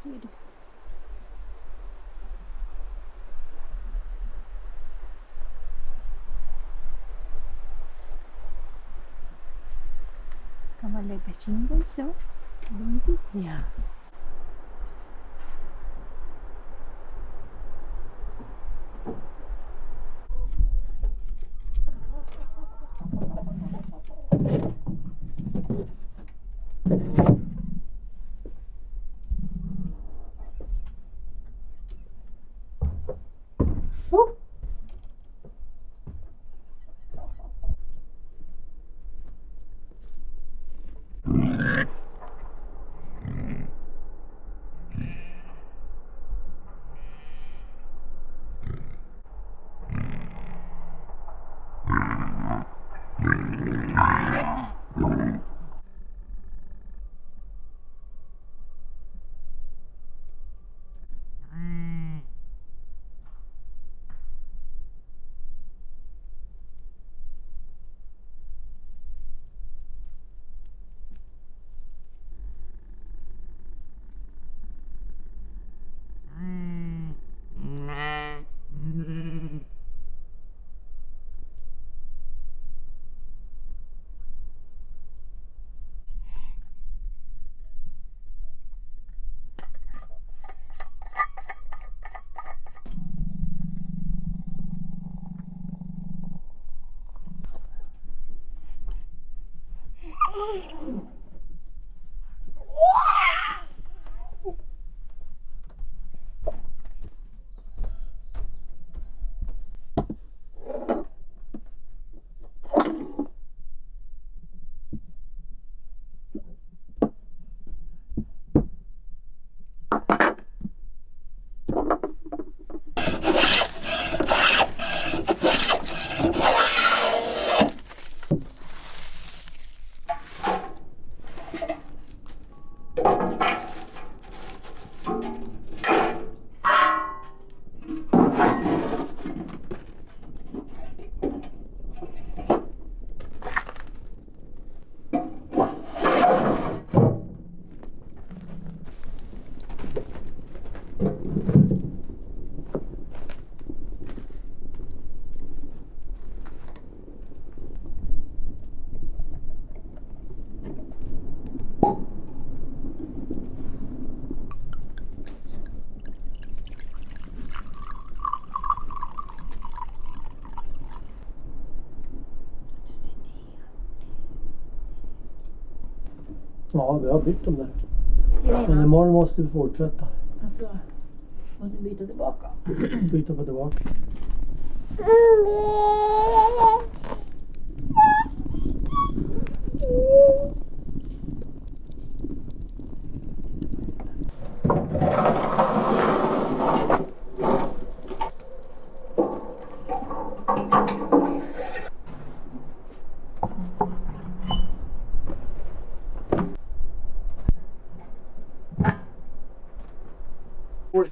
ser du. Kan man lägga kinden så? Ja. Ja, vi har bytt dem där. Men imorgon måste vi fortsätta. Alltså, måste byta tillbaka. Byta på tillbaka.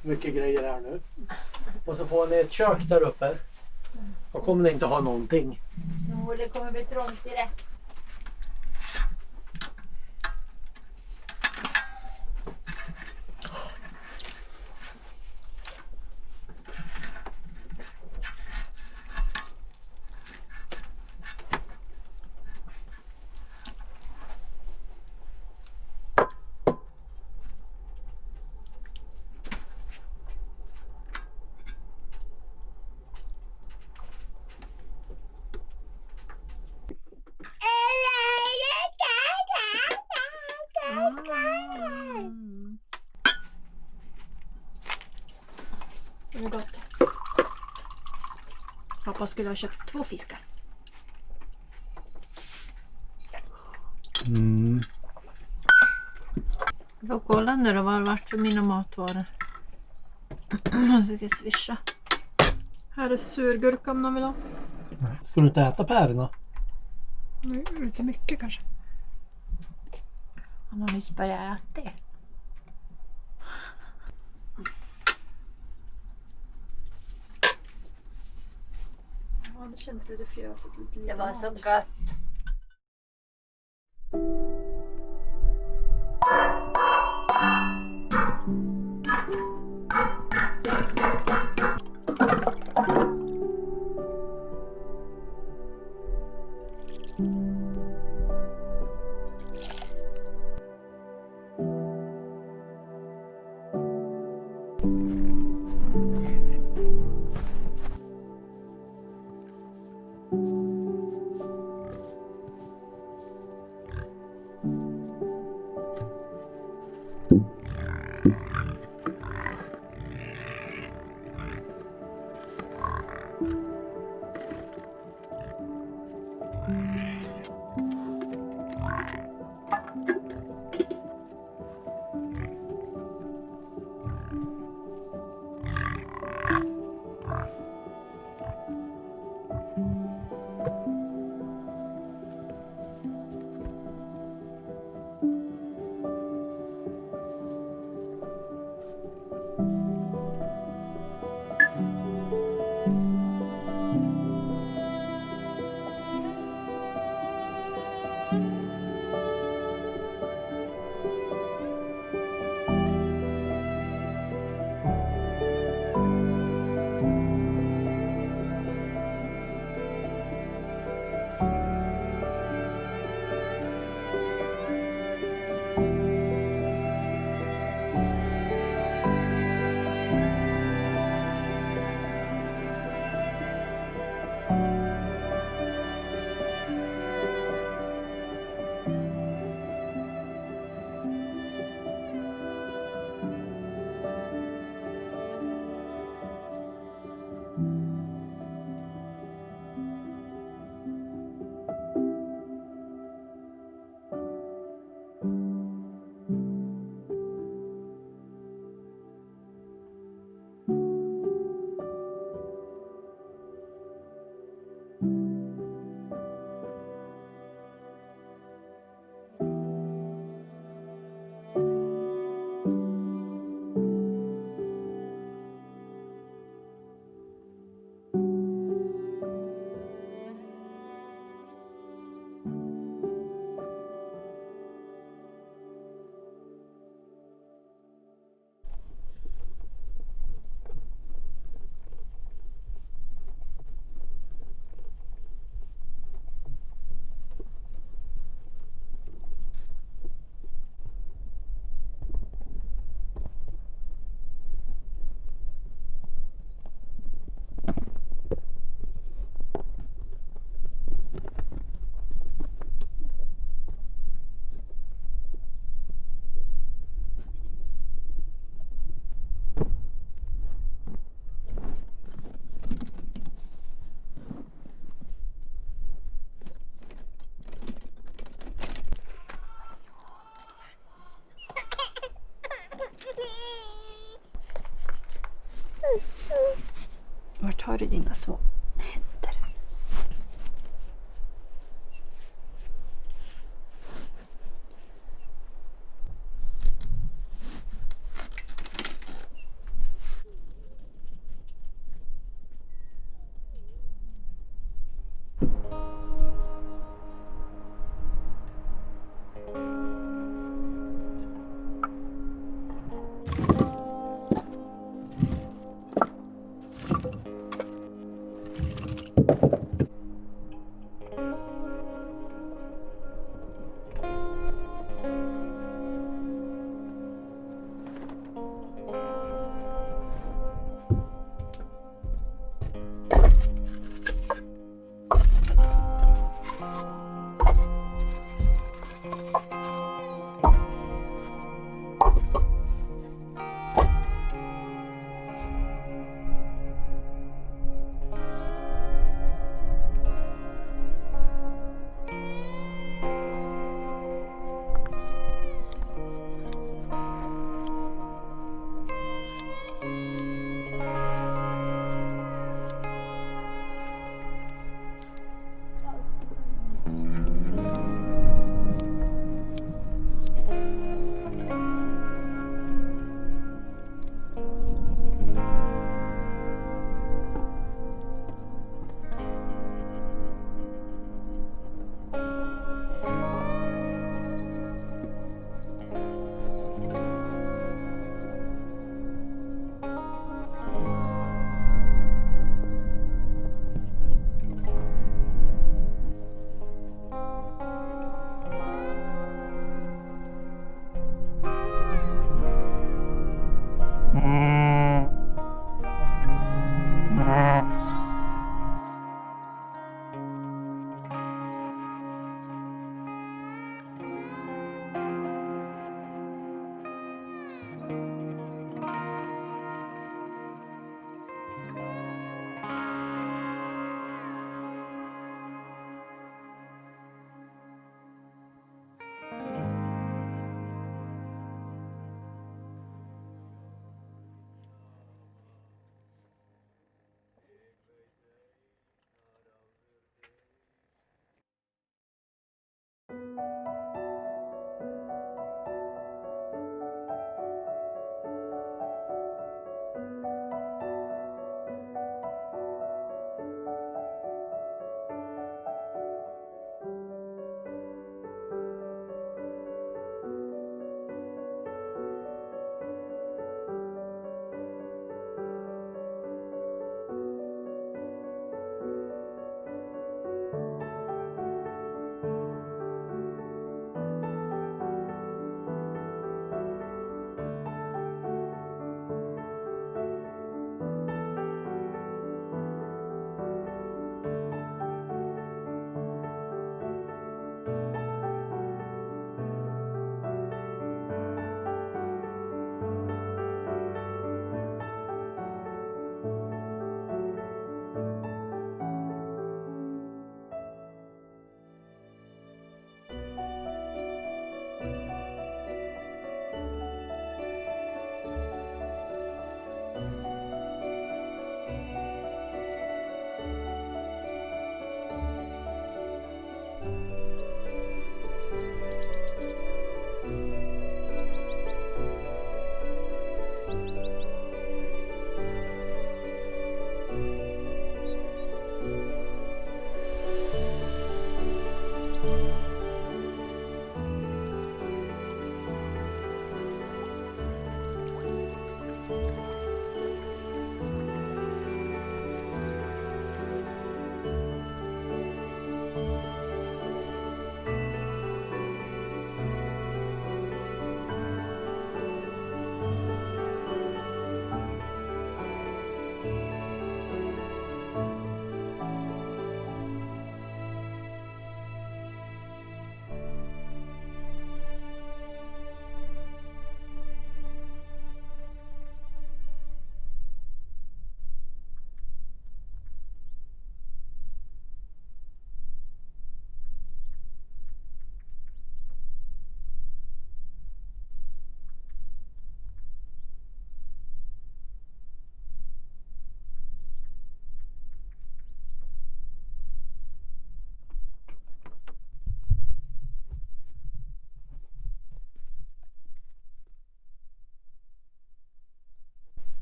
Mycket grejer här nu. Och så får ni ett kök där uppe. Och kommer ni inte ha någonting. Jo, det kommer bli trångt i det. Det är gott. Pappa skulle ha köpt 2 fiskar. Jag får kolla nu då vad det varit för mina matvaror. Så ska jag swisha. Här är surgurka om någon vill ha. Ska du inte äta pärorna? Lite mycket kanske. Han har nyss börjat äta. Ja, det känns lite fjösigt. Det var så gott. har du dina små händer.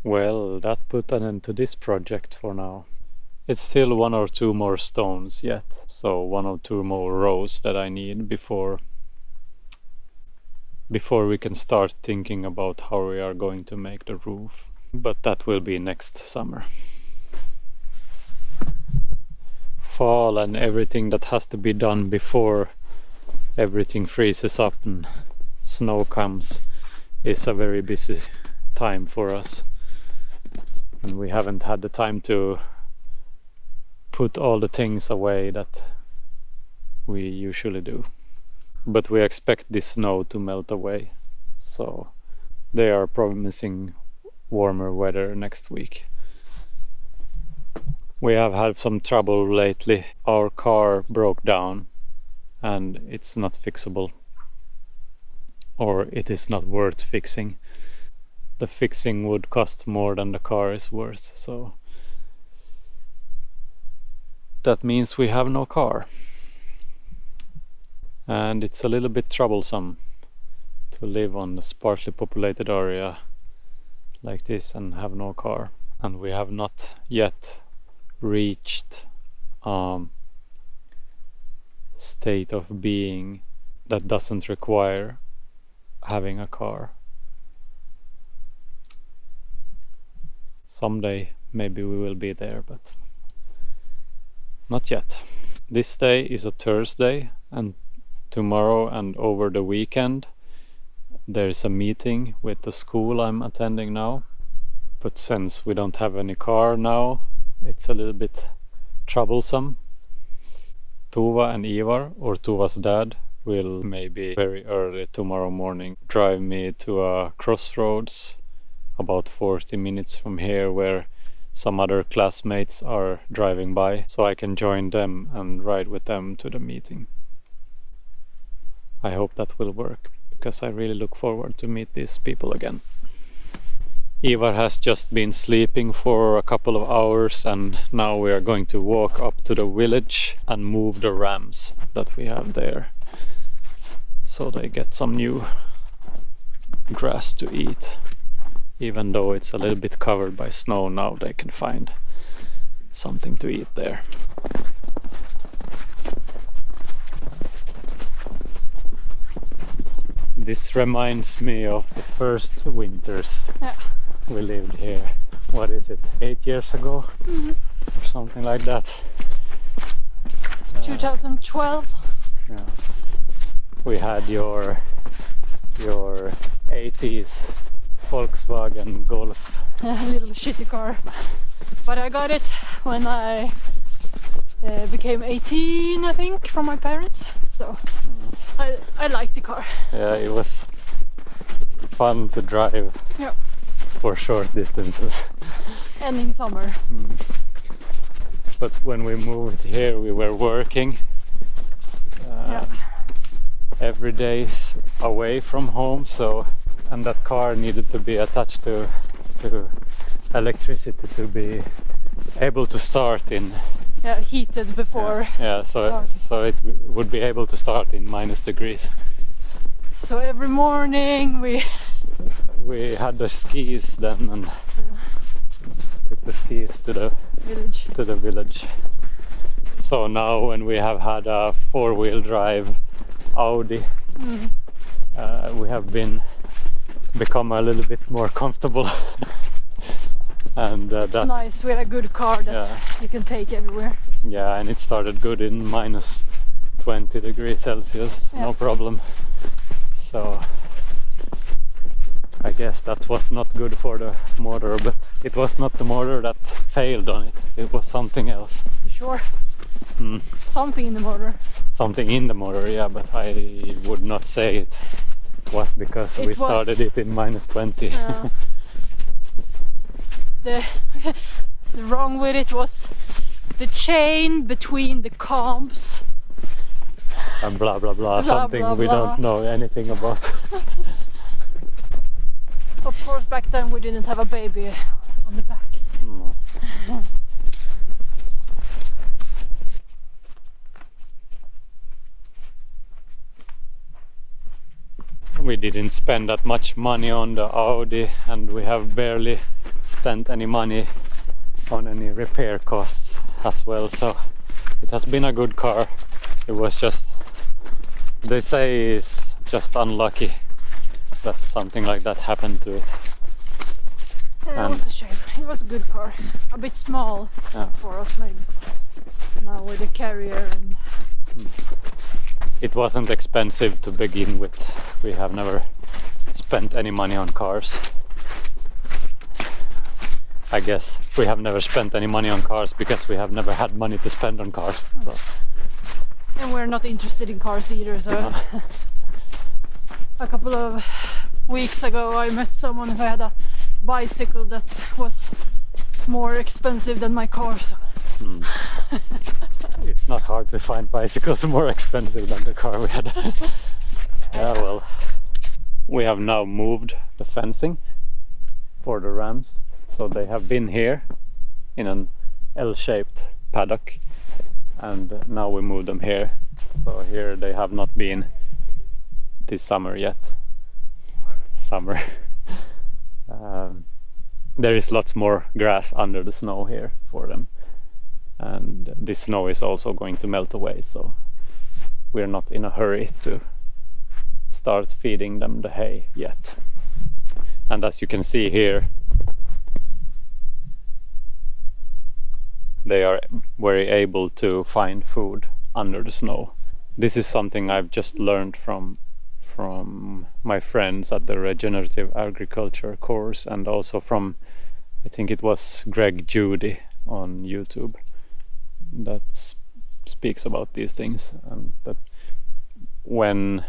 Well, that put an end to this project for now. It's still 1 or 2 more stones yet, so 1 or 2 more rows that I need before we can start thinking about how we are going to make the roof. But that will be next summer. Fall and everything that has to be done before everything freezes up and snow comes is a very busy time for us. And we haven't had the time to put all the things away that we usually do. But we expect this snow to melt away, so they are promising warmer weather next week. We have had some trouble lately. Our car broke down and it's not fixable, or it is not worth fixing. The fixing would cost more than the car is worth, so that means we have no car. And it's a little bit troublesome to live on a sparsely populated area like this and have no car. And we have not yet reached state of being that doesn't require having a car. Someday maybe we will be there, but not yet. This day is a Thursday, and tomorrow and over the weekend there is a meeting with the school I'm attending now. But since we don't have any car now, it's a little bit troublesome. Tova and Ivar, or Tova's dad, will maybe very early tomorrow morning drive me to a crossroads about 40 minutes from here, where some other classmates are driving by, so I can join them and ride with them to the meeting. I hope that will work, because I really look forward to meet these people again. Ivar has just been sleeping for a couple of hours, and now we are going to walk up to the village and move the rams that we have there, so they get some new grass to eat. Even though it's a little bit covered by snow now, they can find something to eat there. This reminds me of the first winters we lived here. What is it, 8 years ago? Or something like that. 2012. Yeah. We had your 80s Volkswagen Golf. A little shitty car. But I got it when I became 18, I think, from my parents. So I like the car. Yeah, it was fun to drive for short distances. And in summer. But when we moved here, we were working every day away from home, so and that car needed to be attached to electricity to be able to start in heated before. So it would be able to start in -degrees. So every morning we had the skis then, and took the skis to the village. So now when we have had a 4-wheel drive Audi, we have become a little bit more comfortable. And it's nice. We had a good car that you can take everywhere. Yeah, and it started good in -20 degrees Celsius, no problem. So I guess that was not good for the motor, but it was not the motor that failed on it. It was something else. You sure? Something in the motor. Something in the motor, yeah, but I would not say it was because we started it in -20. The wrong with it was the chain between the comps. And blah blah blah, something blah, we don't know anything about. Of course, back then we didn't have a baby on the back. No. We didn't spend that much money on the Audi, and we have barely spent any money on any repair costs as well, so it has been a good car. It was just, they say it's just unlucky that something like that happened to it. Yeah, it was a shame. It was a good car. A bit small for us maybe. Now with the carrier and... It wasn't expensive to begin with. We have never spent any money on cars. I guess we have never spent any money on cars because we have never had money to spend on cars. So. And we're not interested in cars either, so... A couple of weeks ago I met someone who had a bicycle that was more expensive than my car, so... It's not hard to find bicycles more expensive than the car we had. Yeah, well, we have now moved the fencing for the rams, so they have been here in an L-shaped paddock, and now we move them here. So here they have not been this summer yet. Summer. There is lots more grass under the snow here for them, and this snow is also going to melt away, so we're not in a hurry to start feeding them the hay yet. And as you can see here, they are very able to find food under the snow. This is something I've just learned from my friends at the Regenerative Agriculture course, and also from, I think it was Greg Judy on YouTube that speaks about these things, and that when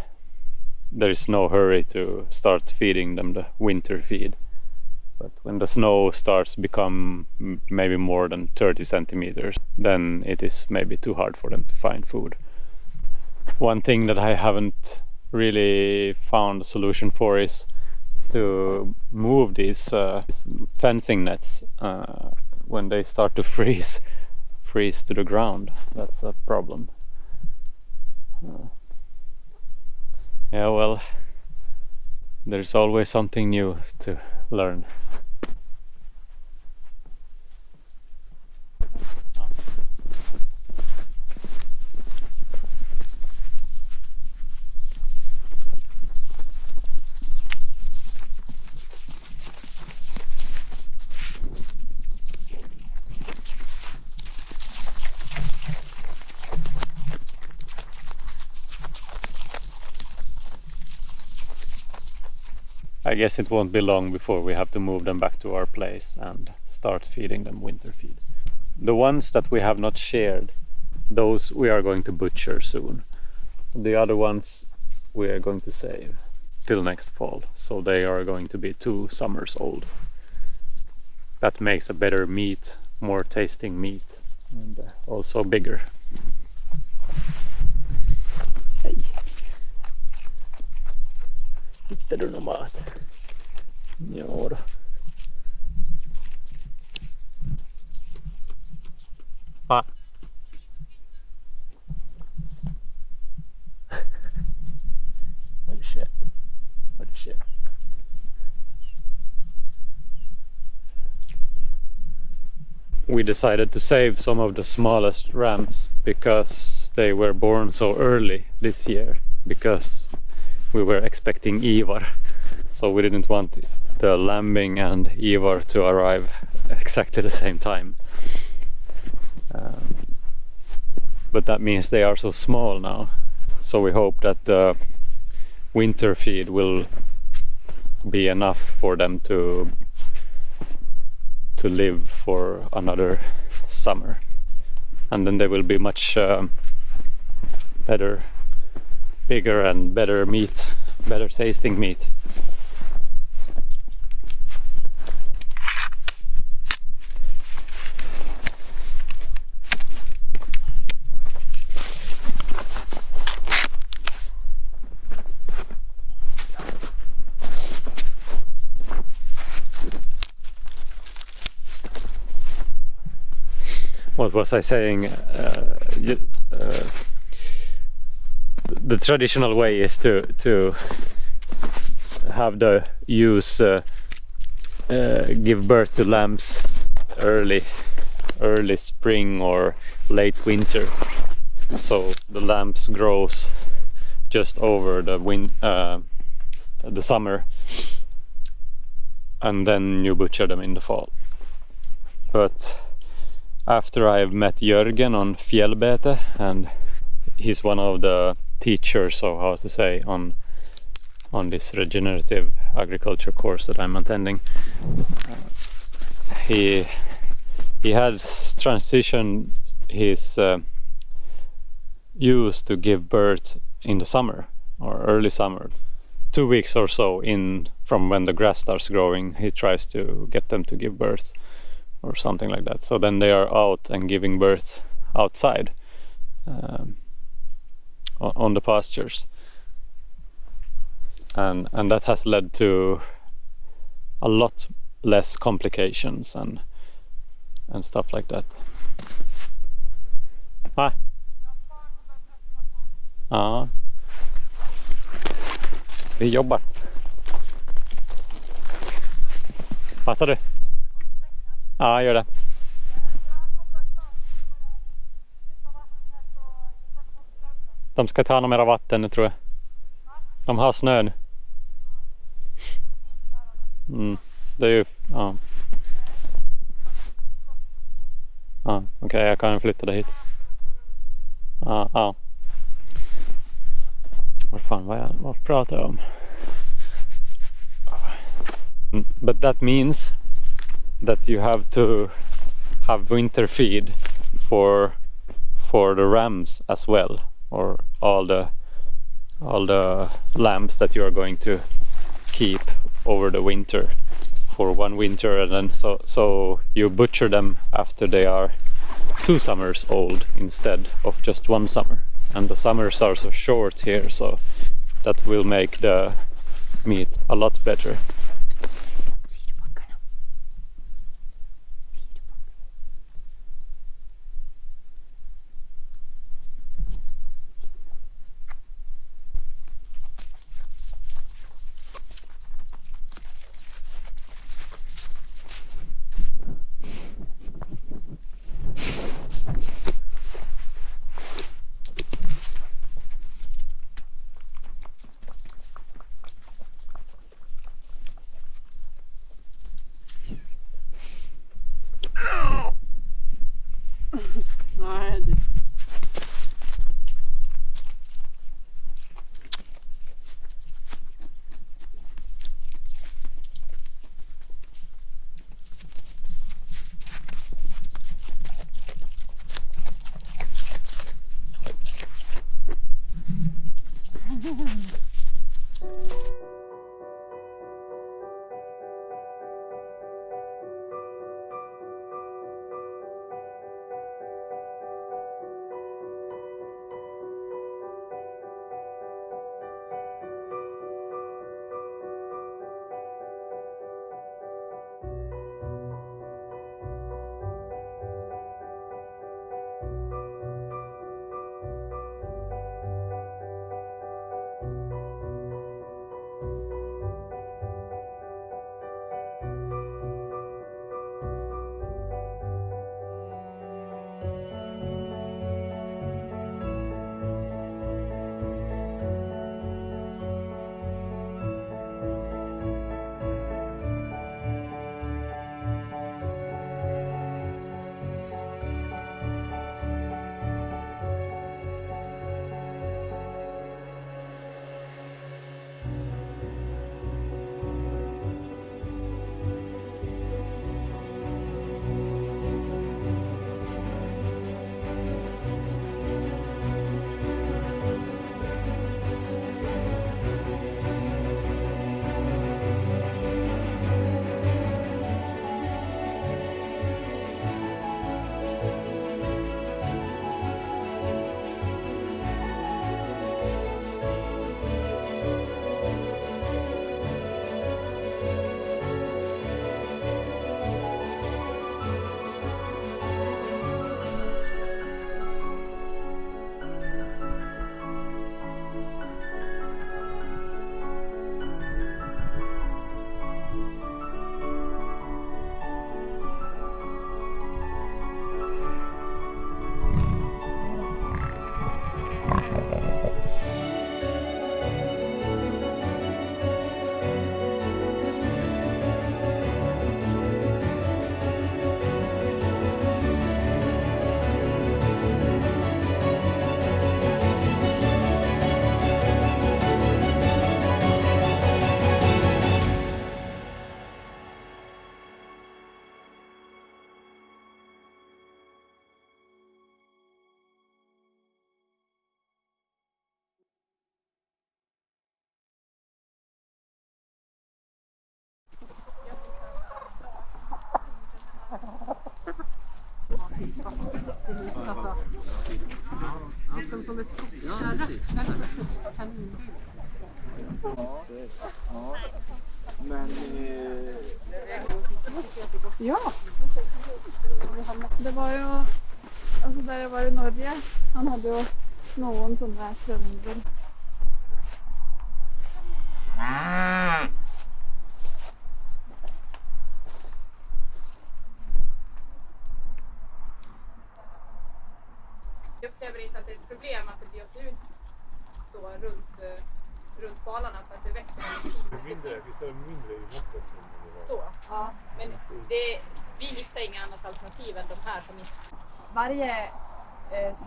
there is no hurry to start feeding them the winter feed, but when the snow starts become maybe more than 30 centimeters, then it is maybe too hard for them to find food. One thing that I haven't really found a solution for is to move these fencing nets when they start to freeze to the ground. That's a problem. Yeah, well, there's always something new to learn. I guess it won't be long before we have to move them back to our place and start feeding them winter feed. The ones that we have not sheared, those we are going to butcher soon. The other ones we are going to save till next fall, so they are going to be 2 summers old. That makes a better meat, more tasting meat, and also bigger. Hej! Hittar du någon mat? Ja då. Ah. What shit. What shit. We decided to save some of the smallest rams because they were born so early this year, because we were expecting Ivar, so we didn't want the lambing and Ivar to arrive exactly the same time. But that means they are so small now, so we hope that the winter feed will be enough for them to live for another summer, and then they will be much bigger and better meat, better tasting meat. What was I saying? The traditional way is to have the use give birth to lambs early spring or late winter, so the lambs grows just over the summer, and then you butcher them in the fall. But after I've met Jörgen on Fjällbete, and he's one of the teachers, or how to say, on this regenerative agriculture course that I'm attending, he has transitioned his ewes to give birth in the summer or early summer. 2 weeks or so in from when the grass starts growing, he tries to get them to give birth or something like that. So then they are out and giving birth outside on the pastures, and that has led to a lot less complications and stuff like that. Ja. Vi jobbar. Passar du? Ja, gör det. De ska ta mera vatten nu, tror jag. De har snö nu. Det är ju... Ja. Ja, okej, jag kan flytta det hit. Ja. Vad pratar jag om? But that means that you have to have winter feed for the rams as well, or all the lambs that you are going to keep over the winter for one winter, and then so you butcher them after they are 2 summers old instead of just 1 summer. And the summers are so short here, so that will make the meat a lot better. som ett stort Ja, kärra. precis. Ja. Men... Ja. Det var ju, alltså där jag var i Norge, han hade ju någon sån där tröndel. Jag upplever inte att det är ett problem att det blir slut så runt balarna för att det växer Visst är det mindre i måttet? så. Ja, men vi hittar inga annat alternativ än de här som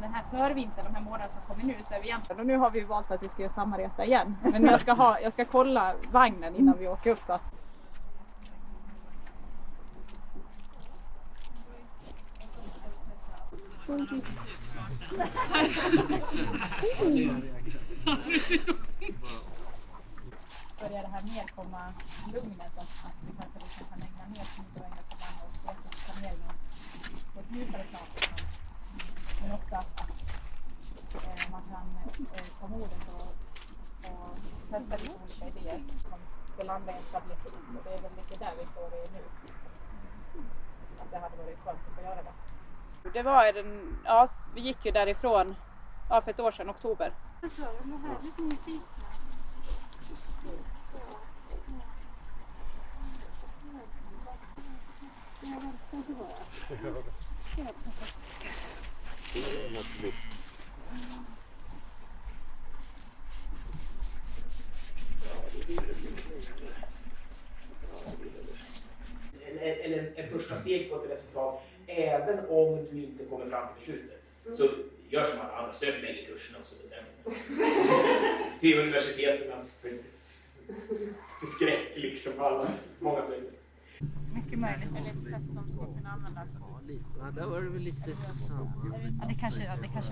den här förvintern, de här månaderna som kommer nu, så är vi Jämtland. Och nu har vi valt att vi ska göra samma resa igen. Men jag ska kolla vagnen innan vi åker upp. Då. Börjar det här mer komma lugnet att vi kanske kan ägna mer tid och engagemang och planeringen på ett djupare plan. Men också att man kan ta modet och testa lite olika idéer som det landar i en stabilitet. Och det är väl lite där vi står i nu. Att det hade varit skönt att få göra det. Det var vi gick ju därifrån för ett år sedan, oktober. Eller en första steg på ett resultat, även om du inte kommer fram till beslutet. Så gör som alla andra, sök bägge kurserna och så bestämmer du. Till universiteternas förskräck liksom på alla, många söker. Mycket möjligt, eller ett sätt som ska kunna användas. Ja, där var det väl lite samma. Ja, det kanske...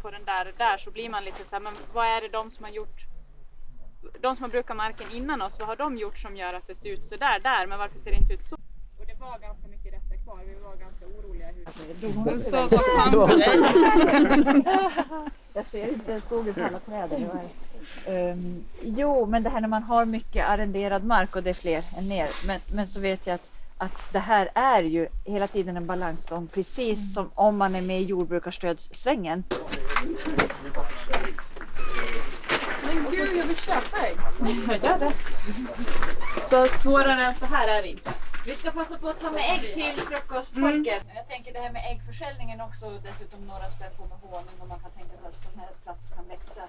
På den där så blir man lite så här, men vad är det de som har gjort? De som har brukat marken innan oss, vad har de gjort som gör att det ser ut så där, men varför ser det inte ut så? Och det var ganska mycket rester kvar, vi var ganska oroliga. De står bara framför dig. Jag ser inte sågen på alla träden. Jo, men det här när man har mycket arrenderad mark och det är fler än ner. Men så vet jag att det här är ju hela tiden en balansgång, precis som om man är med i jordbrukarstödssvängen. Men gud, jag vill köpa ägg. Gör det. Så svårare än så här är det inte. Vi ska passa på att ta med ägg till frukostfolket. Jag tänker det här med äggförsäljningen också, dessutom några spär på med honung, och man kan tänka sig att den här platsen kan växa.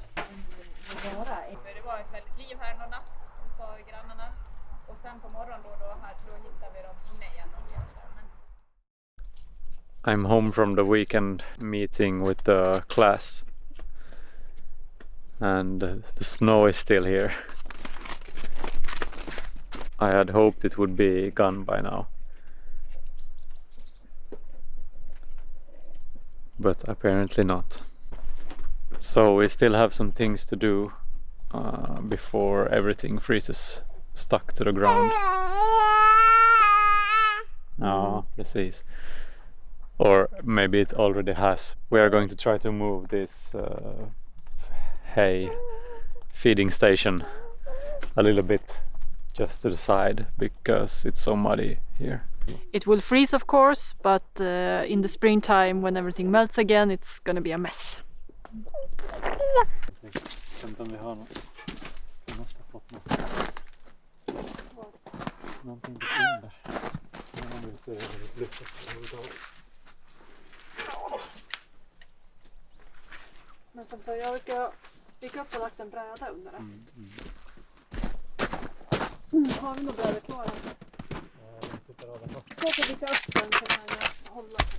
Det var ett väldigt liv här någon natt, sa grannarna. Och sen på morgonen då hittade vi dem inne igen och levde där. I'm home from the weekend meeting with the class, and the snow is still here. I had hoped it would be gone by now, but apparently not. So we still have some things to do before everything freezes stuck to the ground. Ja, precis. Or maybe it already has. We are going to try to move this hay feeding station a little bit just to the side because it's so muddy here. It will freeze of course, but in the springtime when everything melts again it's gonna be a mess. Vänta om vi har något. Vi måste ha fått något. Någonting på under. Jag vill se det lyckas överhuvudtaget. Men som sagt, vi ska bygga upp och lagt en bräda under det. Har vi några brädor kvar? Så får vi bygga upp den så kan jag hålla på.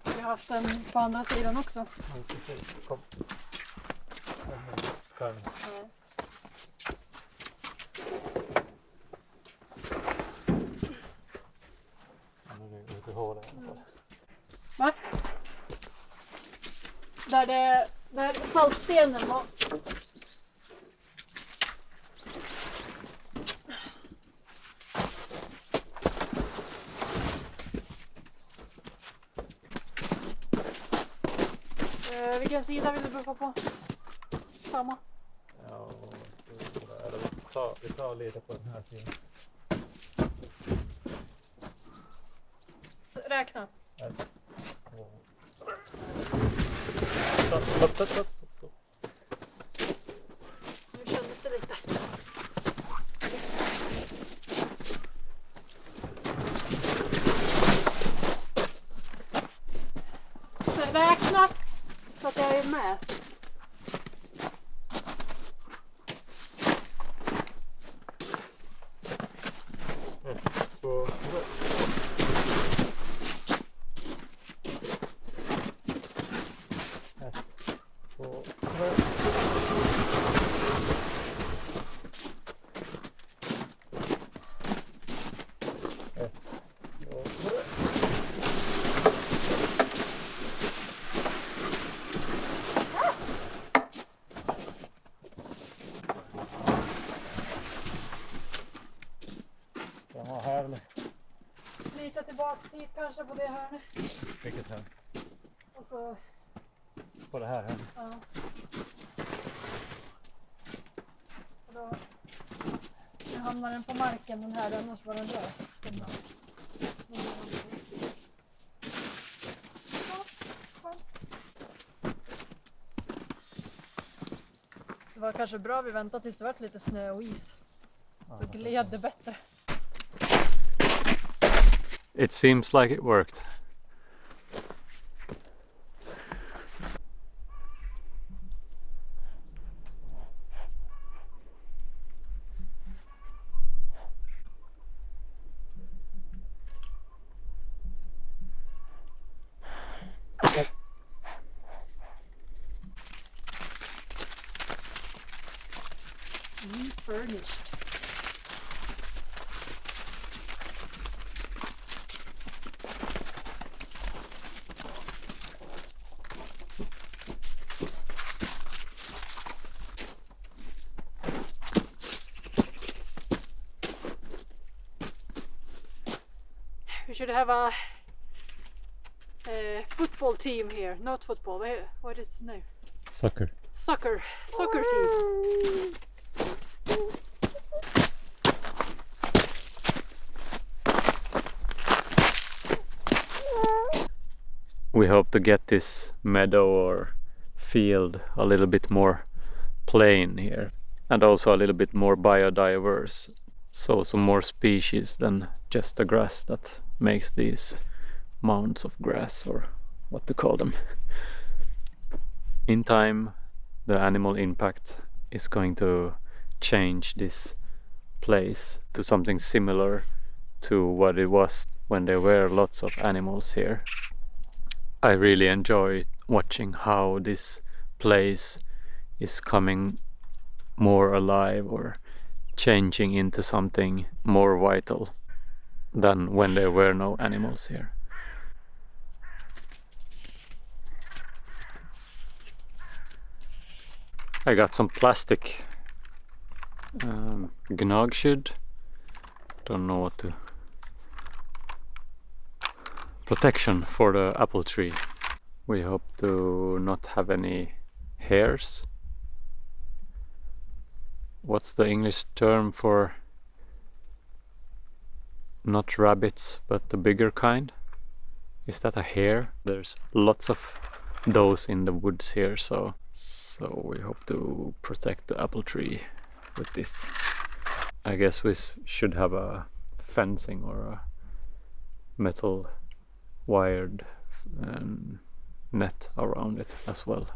Vi har haft den på andra sidan också. Kom. Kan. Va? där saltstenen var. Vilken sida vill du buffa på? Samma? Ja, vi tar lite på den här sidan. Så, räkna. Stopp. Nu kändes det lite. Så, räkna så att jag är med. Lite tillbaks hit kanske på det här nu. Vilket här? Och så, På det här. ja. Och då, nu hamnar den på marken den här, annars var den lös. Den där. Ja, skönt. Det var kanske bra vi väntade tills det var lite snö och is. Så gled det bättre. It seems like it worked. Furnished. We should have a football team here. Not football. What is the name? Soccer. Soccer team. We hope to get this meadow or field a little bit more plain here, and also a little bit more biodiverse, so some more species than just the grass that makes these mounds of grass, or what to call them. In time, the animal impact is going to change this place to something similar to what it was when there were lots of animals here. I really enjoy watching how this place is coming more alive or changing into something more vital than when there were no animals here. I got some plastic gnagskydd. Don't know what to... Protection for the apple tree. We hope to not have any hares. What's the English term for not rabbits but the bigger kind? Is that a hare? There's lots of those in the woods here, so we hope to protect the apple tree with this. I guess we should have a fencing or a metal wired net around it as well.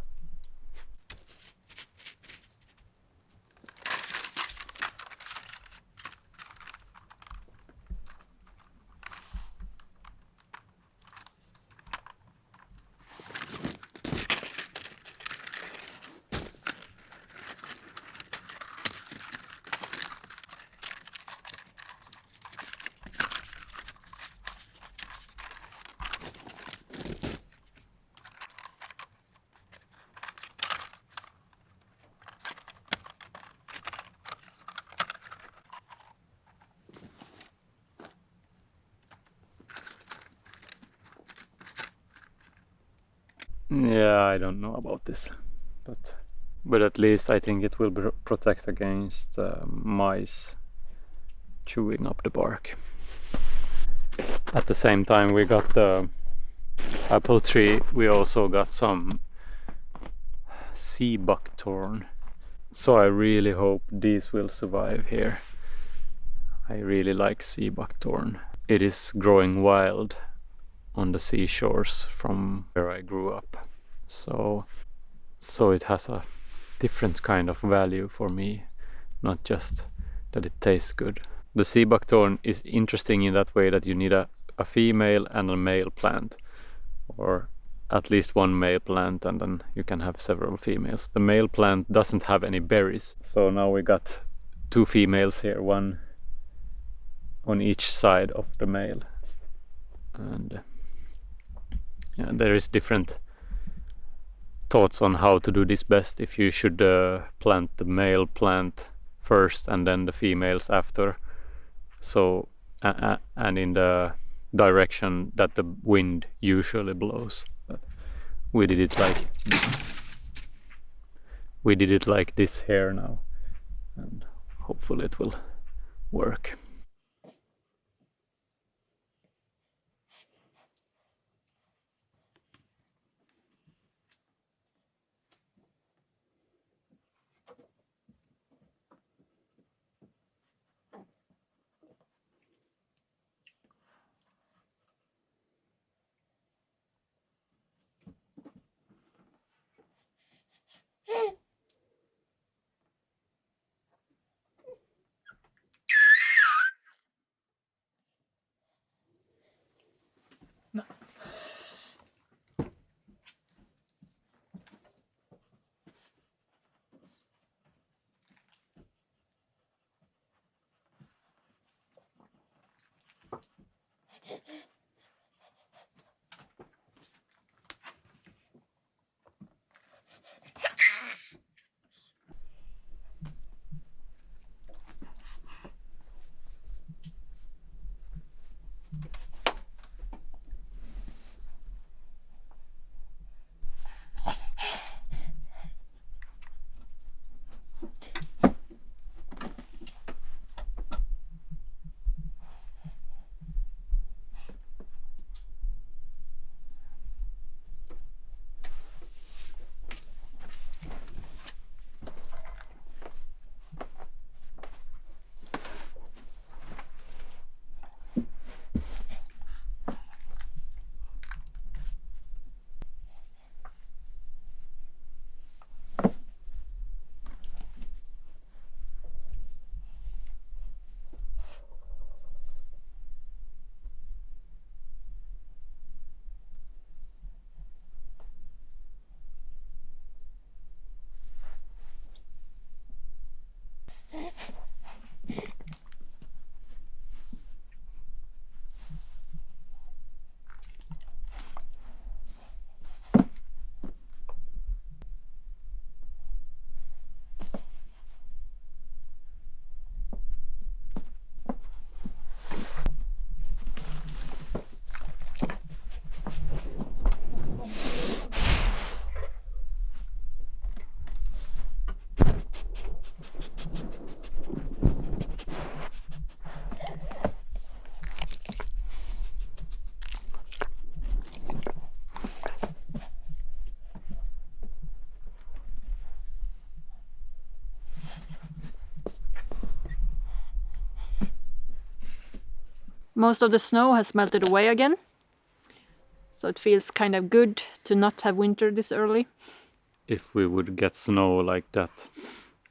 Yeah, I don't know about this, but at least I think it will protect against mice chewing up the bark. At the same time we got the apple tree, we also got some sea buckthorn. So I really hope these will survive here. I really like sea buckthorn. It is growing wild on the seashores from where I grew up. So it has a different kind of value for me, not just that it tastes good. The sea buckthorn is interesting in that way that you need a female and a male plant, or at least one male plant, and then you can have several females. The male plant doesn't have any berries, so now we got 2 females here, one on each side of the male. And yeah, there is different thoughts on how to do this best, if you should plant the male plant first and then the females after, so and in the direction that the wind usually blows. But we did it like this here now, and hopefully it will work. Most of the snow has melted away again, so it feels kind of good to not have winter this early. If we would get snow like that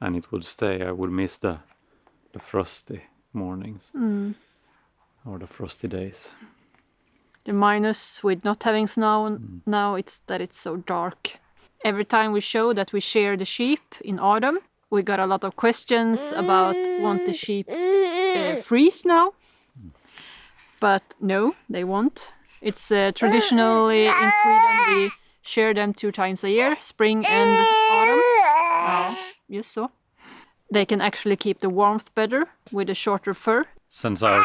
and it would stay, I would miss the frosty mornings or the frosty days. The minus with not having snow now, it's that it's so dark. Every time we show that we shear the sheep in autumn, we got a lot of questions about won't the sheep freeze now? But no, they won't. It's traditionally in Sweden we shear them 2 times a year, spring and autumn. Just so. They can actually keep the warmth better with a shorter fur. Since our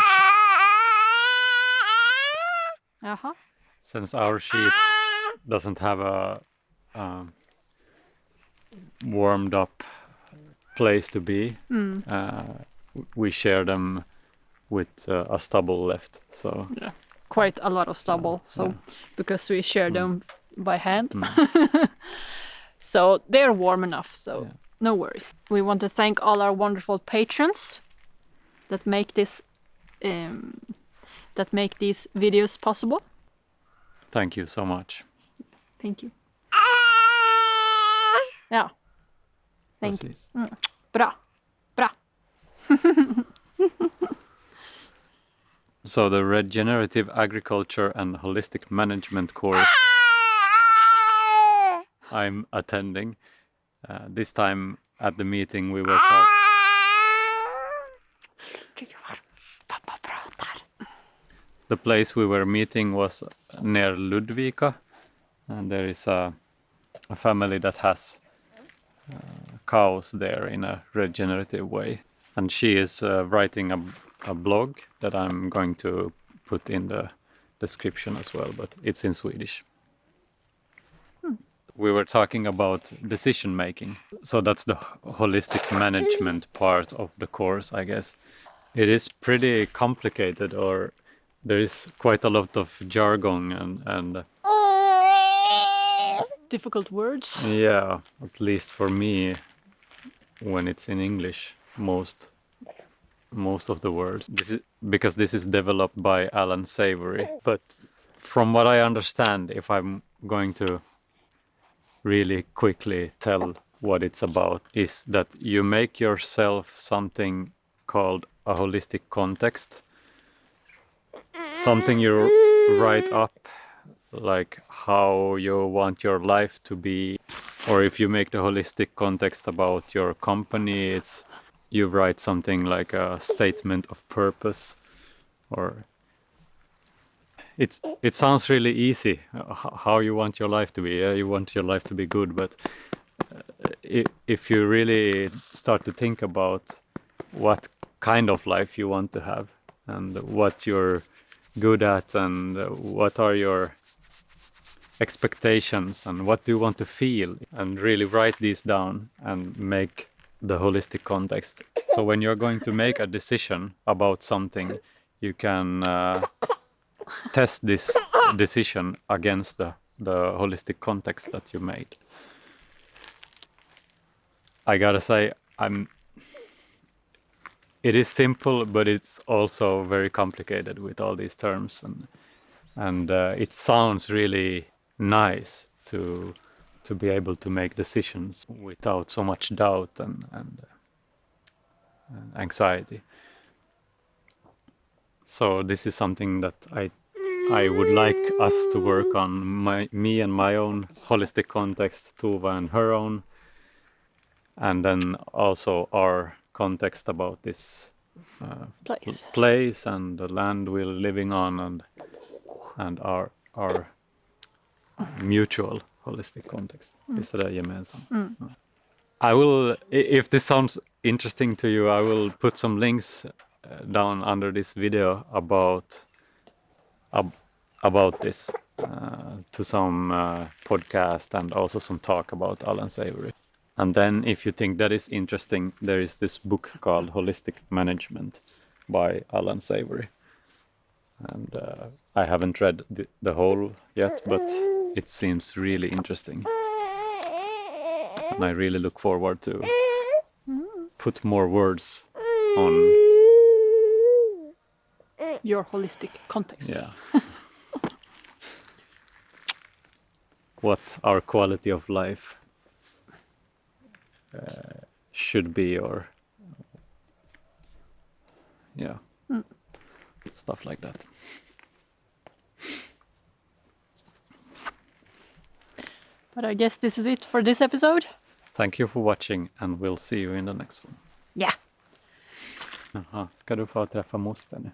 doesn't have a warmed up place to be, we share them with a stubble left. So quite a lot of stubble. Because we share them by hand, so they're warm enough. So no worries. We want to thank all our wonderful patrons that make this these videos possible. Thank you so much. Thank you. Ja. Thank you. Bra. So the Regenerative Agriculture and Holistic Management course I'm attending. This time at the meeting we were talking. The place we were meeting was near Ludvika, and there is a family that has cows there in a regenerative way. And she is writing a blog that I'm going to put in the description as well, but it's in Swedish. We were talking about decision making. So that's the holistic management part of the course, I guess. It is pretty complicated, or there is quite a lot of jargon and difficult words. Yeah, at least for me, when it's in English, most of the words. Because this is developed by Alan Savory. But from what I understand, if I'm going to really quickly tell what it's about, is that you make yourself something called a holistic context. Something you write up, like how you want your life to be. Or if you make the holistic context about your company, you write something like a statement of purpose. Or it sounds really easy how you want your life to be. You want your life to be good, but if you really start to think about what kind of life you want to have and what you're good at and what are your expectations and what do you want to feel, and really write these down and make the holistic context. So when you're going to make a decision about something, you can test this decision against the holistic context that you made. I gotta say, it is simple, but it's also very complicated with all these terms, and it sounds really nice to be able to make decisions without so much doubt and anxiety. So this is something that I would like us to work on, me and my own holistic context, Tova and her own, and then also our context about this place and the land we're living on, and our mutual holistic context. Is det gemensam? I will, if this sounds interesting to you, I will put some links down under this video about this to some podcast and also some talk about Alan Savory. And then if you think that is interesting, there is this book called Holistic Management by Alan Savory. And I haven't read the whole yet, but it seems really interesting. And I really look forward to put more words on your holistic context. Yeah. What our quality of life should be, or stuff like that. But I guess this is it for this episode. Thank you for watching, and we'll see you in the next one. Yeah. Jaha, ska du få träffa moster nu?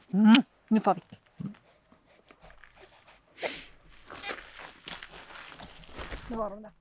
Nu får vi. Det var de där.